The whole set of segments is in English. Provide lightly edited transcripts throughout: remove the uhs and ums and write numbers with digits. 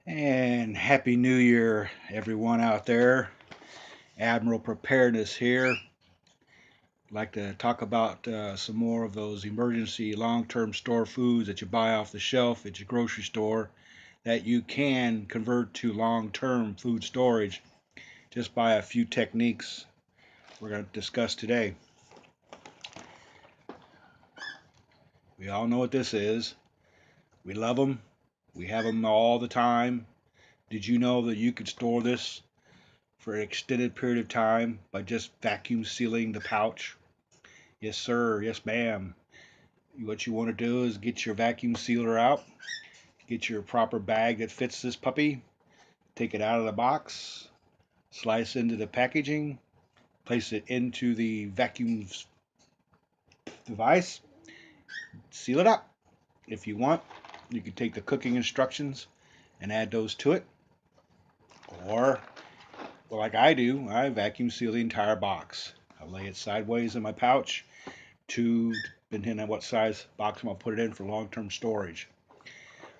And Happy New Year, everyone out there. Admiral Preparedness here. I'd like to talk about some more of those emergency long term store foods that you buy off the shelf at your grocery store that you can convert to long term food storage just by a few techniques we're going to discuss today. We all know what this is. We love them, we have them all the time. Did you know that you could store this for an extended period of time by just vacuum sealing the pouch? Yes, sir. Yes, ma'am. What you want to do is get your vacuum sealer out, get your proper bag that fits this puppy, take it out of the box, slice into the packaging, place it into the vacuum device, seal it up. If you want, you can take the cooking instructions and add those to it. Or, well, like I do, I vacuum seal the entire box. I lay it sideways in my pouch to depending on what size box I'm going to put it in for long-term storage.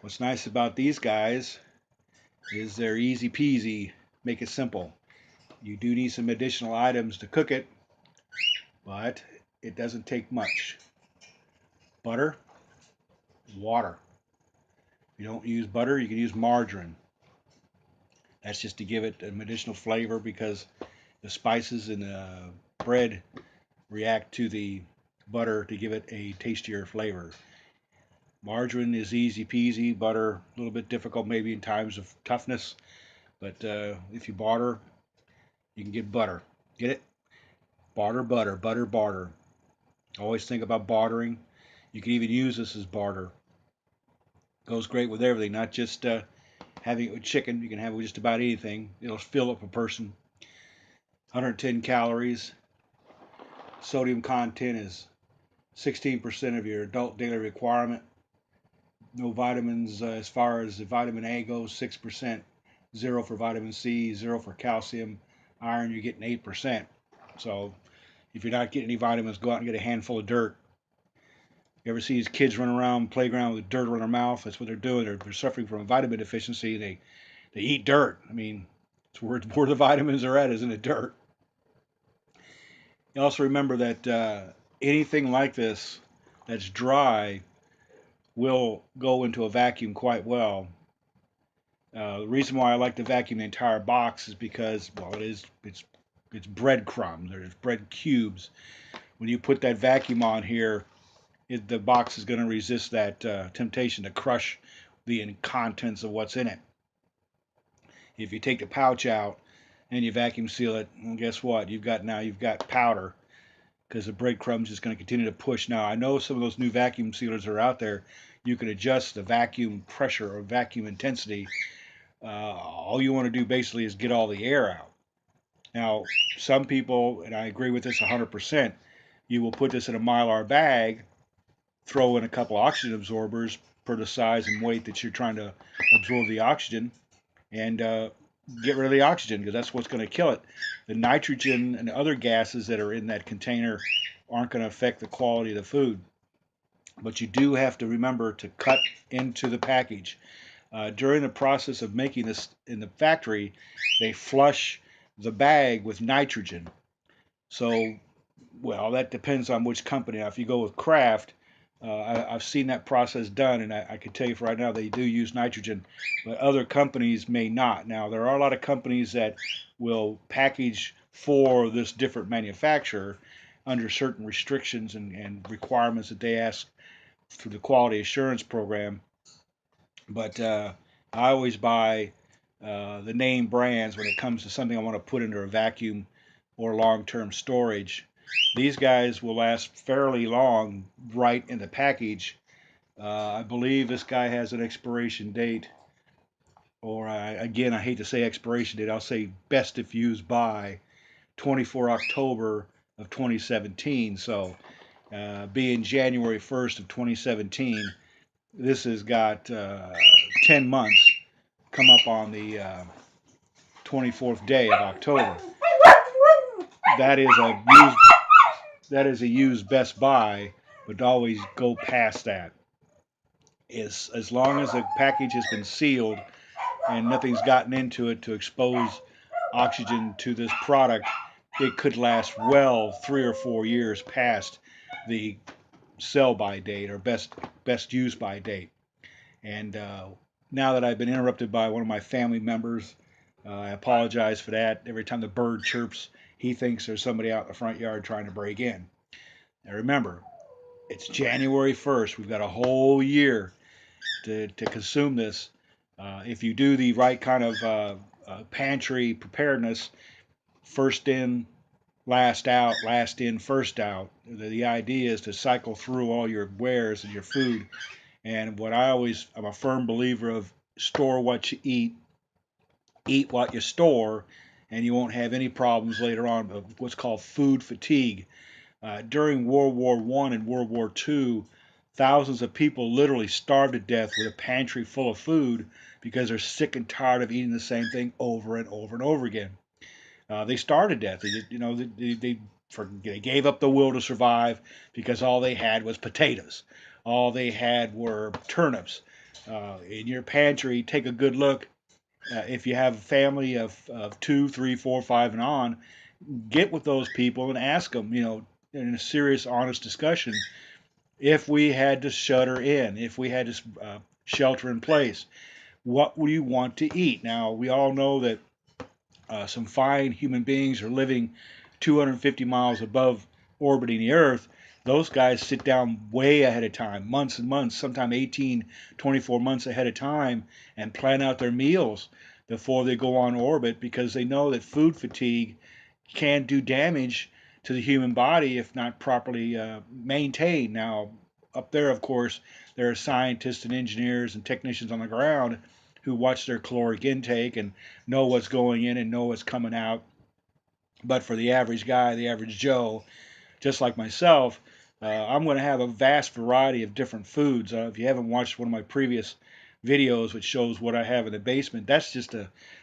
What's nice about these guys is they're easy peasy, make it simple. You do need some additional items to cook it, but it doesn't take much. Butter, water. If you don't use butter, you can use margarine. That's just to give it an additional flavor because the spices in the bread react to the butter to give it a tastier flavor. Margarine is easy peasy, butter a little bit difficult maybe in times of toughness, but if you barter, you can get butter. Get it? Barter, butter, butter, barter. Always think about bartering. You can even use this as barter. Goes great with everything, not just having it with chicken. You can have it with just about anything. It'll fill up a person. 110 calories. Sodium content is 16% of your adult daily requirement. No vitamins as far as the vitamin A goes, 6%. Zero for vitamin C, zero for calcium. Iron, you're getting 8%. So if you're not getting any vitamins, go out and get a handful of dirt. You ever see these kids running around the playground with dirt on their mouth? That's what they're doing. They're suffering from a vitamin deficiency. They eat dirt. I mean, it's where the vitamins are at, isn't it? Dirt. You also remember that anything like this that's dry will go into a vacuum quite well. The reason why I like to vacuum the entire box is because, well, it's breadcrumbs. There's bread cubes. When you put that vacuum on here, the box is going to resist that temptation to crush the contents of what's in it. If you take the pouch out and you vacuum seal it, well, guess what? You've got powder because the breadcrumbs is going to continue to push. Now I know some of those new vacuum sealers are out there. You can adjust the vacuum pressure or vacuum intensity. All you want to do basically is get all the air out. Now, some people, and I agree with this 100%, you will put this in a Mylar bag, throw in a couple oxygen absorbers per the size and weight that you're trying to absorb the oxygen, and get rid of the oxygen because that's what's going to kill it. The nitrogen and other gases that are in that container aren't going to affect the quality of the food. But you do have to remember to cut into the package. During the process of making this in the factory, they flush the bag with nitrogen. So, well, that depends on which company. Now, if you go with Kraft, I've seen that process done, and I can tell you for right now they do use nitrogen, but other companies may not. Now, there are a lot of companies that will package for this different manufacturer under certain restrictions and requirements that they ask through the quality assurance program. But I always buy the name brands when it comes to something I want to put into a vacuum or long-term storage. These guys will last fairly long right in the package. I believe this guy has an expiration date, or again, I hate to say expiration date, I'll say best if used by 24 October of 2017. So, being January 1st of 2017, this has got 10 months come up on the 24th day of October. That is a used Best Buy, but always go past that. As long as the package has been sealed and nothing's gotten into it to expose oxygen to this product, it could last well 3 or 4 years past the sell by date or best use by date. And now that I've been interrupted by one of my family members, I apologize for that. Every time the bird chirps, he thinks there's somebody out in the front yard trying to break in. Now remember, it's January 1st. We've got a whole year to consume this. If you do the right kind of pantry preparedness, first in, last out, last in, first out. The idea is to cycle through all your wares and your food. And I'm a firm believer of store what you eat what you store, and you won't have any problems later on of what's called food fatigue. During World War I and World War II, thousands of people literally starved to death with a pantry full of food because they're sick and tired of eating the same thing over and over and over again. They starved to death. They gave up the will to survive because all they had was potatoes. All they had were turnips. In your pantry, take a good look. If you have a family of two, three, four, five, and on, get with those people and ask them, in a serious, honest discussion, if we had to shutter in, if we had to shelter in place, what would you want to eat? Now, we all know that some fine human beings are living 250 miles above orbiting the Earth. Those guys sit down way ahead of time, months and months, sometimes 18, 24 months ahead of time, and plan out their meals before they go on orbit because they know that food fatigue can do damage to the human body if not properly maintained. Now, up there, of course, there are scientists and engineers and technicians on the ground who watch their caloric intake and know what's going in and know what's coming out. But for the average guy, the average Joe, just like myself, I'm going to have a vast variety of different foods. If you haven't watched one of my previous videos, which shows what I have in the basement, that's just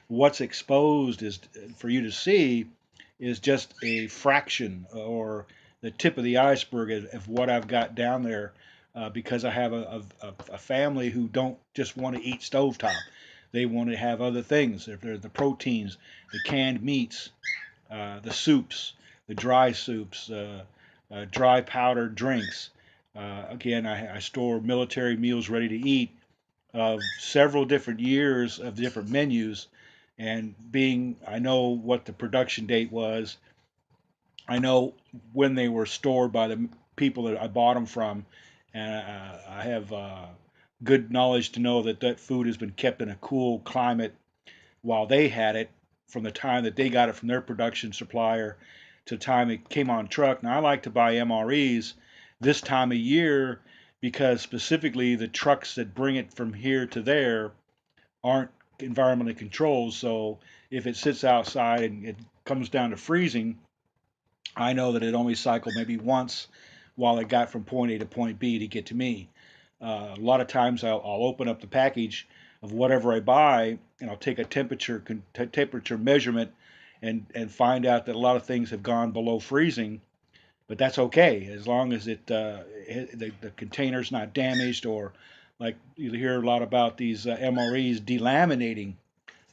what's exposed is for you to see is just a fraction or the tip of the iceberg of what I've got down there. Because I have a family who don't just want to eat stovetop. They want to have other things. If they're the proteins, the canned meats, the soups, the dry soups, dry powdered drinks. Again, I store military meals ready to eat of several different years of different menus. And I know what the production date was. I know when they were stored by the people that I bought them from. And I have good knowledge to know that that food has been kept in a cool climate while they had it from the time that they got it from their production supplier to the time it came on truck. Now I like to buy MREs this time of year because specifically the trucks that bring it from here to there aren't environmentally controlled. So if it sits outside and it comes down to freezing, I know that it only cycled maybe once while it got from point A to point B to get to me. A lot of times I'll open up the package of whatever I buy and I'll take a temperature measurement and find out that a lot of things have gone below freezing. But that's okay as long as the container's not damaged or like you hear a lot about these MREs delaminating.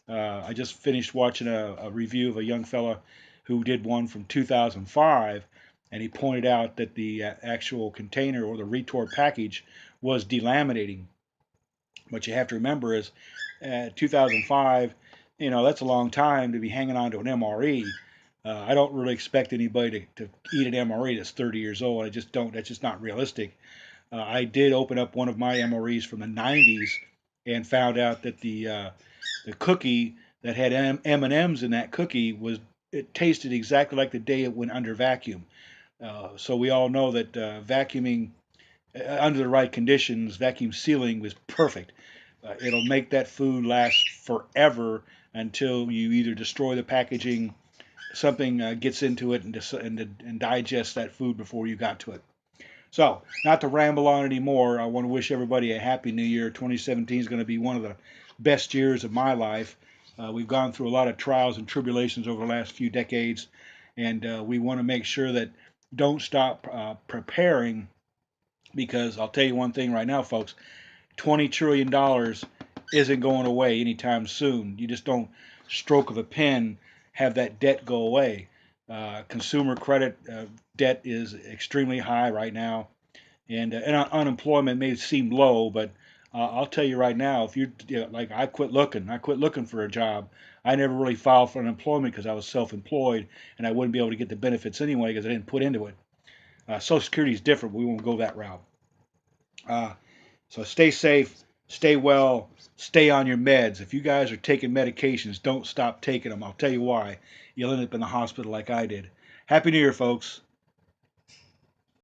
I just finished watching a review of a young fella who did one from 2005, and he pointed out that the actual container or the retort package was delaminating. What you have to remember is 2005, that's a long time to be hanging on to an MRE. I don't really expect anybody to eat an MRE that's 30 years old. I just don't. That's just not realistic. I did open up one of my MREs from the 90s and found out that the cookie that had M&Ms in that cookie it tasted exactly like the day it went under vacuum. So we all know that vacuuming under the right conditions, vacuum sealing was perfect. It'll make that food last forever until you either destroy the packaging, something gets into it and digests that food before you got to it. So, not to ramble on anymore, I want to wish everybody a happy new year. 2017 is going to be one of the best years of my life. We've gone through a lot of trials and tribulations over the last few decades, and we want to make sure that don't stop preparing because I'll tell you one thing right now, folks, $20 trillion isn't going away anytime soon. You just don't stroke of a pen have that debt go away. Consumer credit debt is extremely high right now, and unemployment may seem low, but I'll tell you right now, if like I quit looking for a job. I never really filed for unemployment because I was self-employed and I wouldn't be able to get the benefits anyway because I didn't put into it. Social Security is different. We won't go that route. Uh, so stay safe, stay well, stay on your meds. If you guys are taking medications, don't stop taking them. I'll tell you why. You'll end up in the hospital like I did. Happy New Year, folks.